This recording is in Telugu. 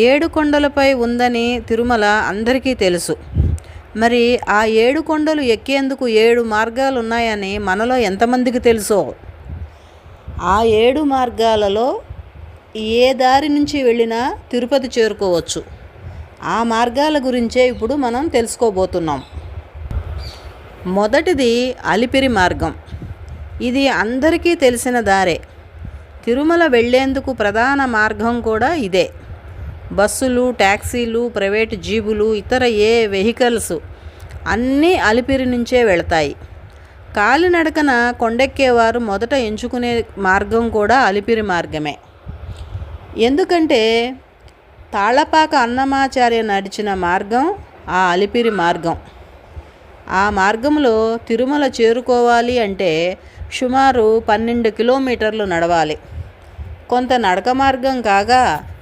ఏడు కొండలపై ఉందని తిరుమల అందరికీ తెలుసు. మరి ఆ ఏడు కొండలు ఎక్కేందుకు 7 మార్గాలు ఉన్నాయని మనలో ఎంతమందికి తెలుసో? ఆ 7 మార్గాలలో ఏ దారి నుంచి వెళ్ళినా తిరుపతి చేరుకోవచ్చు. ఆ మార్గాల గురించే ఇప్పుడు మనం తెలుసుకోబోతున్నాం. మొదటిది అలిపిరి మార్గం. ఇది అందరికీ తెలిసిన దారే. తిరుమల వెళ్ళేందుకు ప్రధాన మార్గం కూడా ఇదే. బస్సులు, ట్యాక్సీలు, ప్రైవేటు జీబులు, ఇతర వెహికల్స్ అన్నీ అలిపిరి నుంచే వెళతాయి. కాలినడకన కొండెక్కేవారు మొదట ఎంచుకునే మార్గం కూడా అలిపిరి మార్గమే. ఎందుకంటే తాళ్లపాక అన్నమాచార్య నడిచిన మార్గం ఆ అలిపిరి మార్గం. ఆ మార్గంలో తిరుమల చేరుకోవాలి అంటే సుమారు 12 కిలోమీటర్లు నడవాలి. కొంత నడక మార్గం కాగా